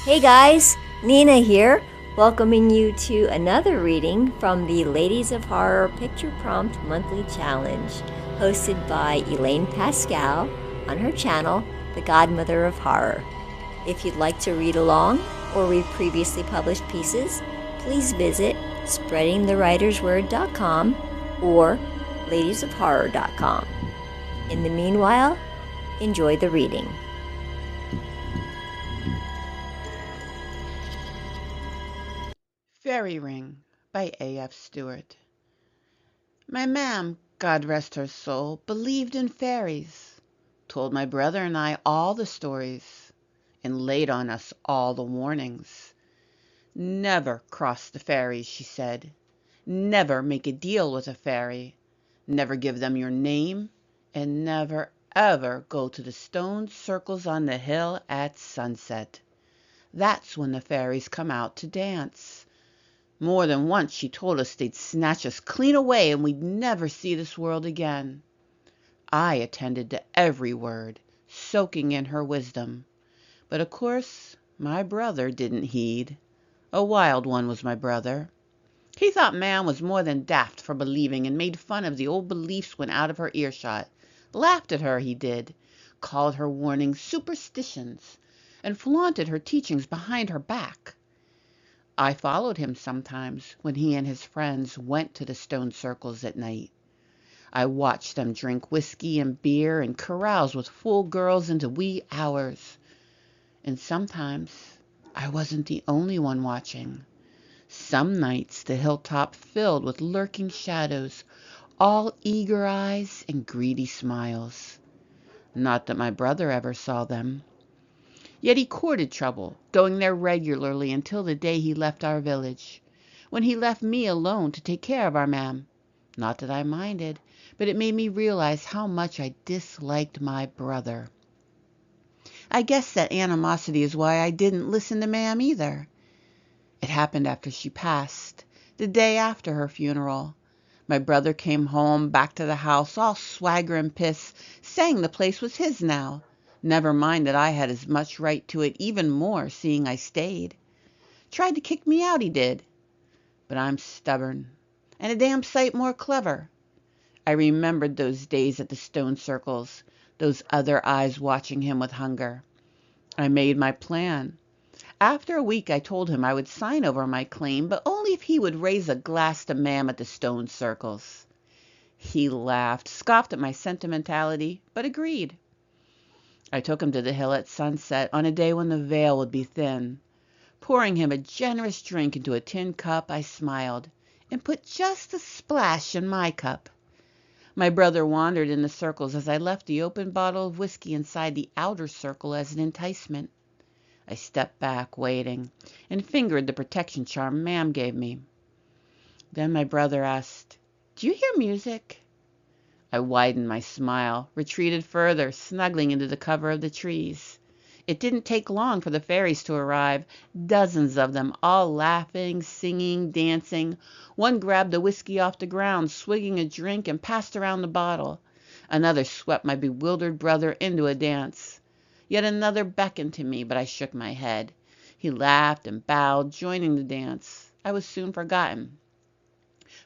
Hey guys, Nina here, welcoming you to another reading from the Ladies of Horror Picture Prompt Monthly Challenge, hosted by Elaine Pascale on her channel, The Godmother of Horror. If you'd like to read along or read previously published pieces, please visit spreadingthewritersword.com or ladiesofhorror.com. In the meanwhile, enjoy the reading. Fairy Ring by A.F. Stewart. My mam, God rest her soul, believed in fairies, told my brother and I all the stories, and laid on us all the warnings. Never cross the fairies, she said. Never make a deal with a fairy. Never give them your name, and never ever go to the stone circles on the hill at sunset. That's when the fairies come out to dance. More than once she told us they'd snatch us clean away and we'd never see this world again. I attended to every word, soaking in her wisdom. But of course my brother didn't heed. A wild one was my brother. He thought man was more than daft for believing, and made fun of the old beliefs when out of her earshot. Laughed at her, he did, called her warnings superstitions, and flaunted her teachings behind her back. I followed him sometimes when he and his friends went to the stone circles at night. I watched them drink whiskey and beer and carouse with fool girls into wee hours. And sometimes I wasn't the only one watching. Some nights the hilltop filled with lurking shadows, all eager eyes and greedy smiles. Not that my brother ever saw them. Yet he courted trouble, going there regularly until the day he left our village, when he left me alone to take care of our mam. Not that I minded, but it made me realize how much I disliked my brother. I guess that animosity is why I didn't listen to mam either. It happened after she passed, the day after her funeral. My brother came home, back to the house, all swagger and piss, saying the place was his now. Never mind that I had as much right to it, even more, seeing I stayed. Tried to kick me out, he did. But I'm stubborn, and a damn sight more clever. I remembered those days at the stone circles, those other eyes watching him with hunger. I made my plan. After a week I told him I would sign over my claim, but only if he would raise a glass to mam at the stone circles. He laughed, scoffed at my sentimentality, but agreed. I took him to the hill at sunset on a day when the veil would be thin. Pouring him a generous drink into a tin cup, I smiled, and put just a splash in my cup. My brother wandered in the circles as I left the open bottle of whiskey inside the outer circle as an enticement. I stepped back, waiting, and fingered the protection charm mam gave me. Then my brother asked, "Do you hear music?" I widened my smile, retreated further, snuggling into the cover of the trees. It didn't take long for the fairies to arrive, dozens of them, all laughing, singing, dancing. One grabbed the whiskey off the ground, swigging a drink, and passed around the bottle. Another swept my bewildered brother into a dance. Yet another beckoned to me, but I shook my head. He laughed and bowed, joining the dance. I was soon forgotten.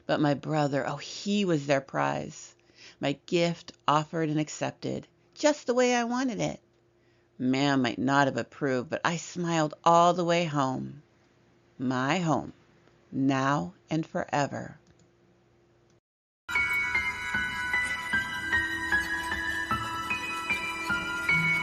But my brother, oh, he was their prize. My gift offered and accepted, just the way I wanted it. Mam might not have approved, but I smiled all the way home. My home, now and forever.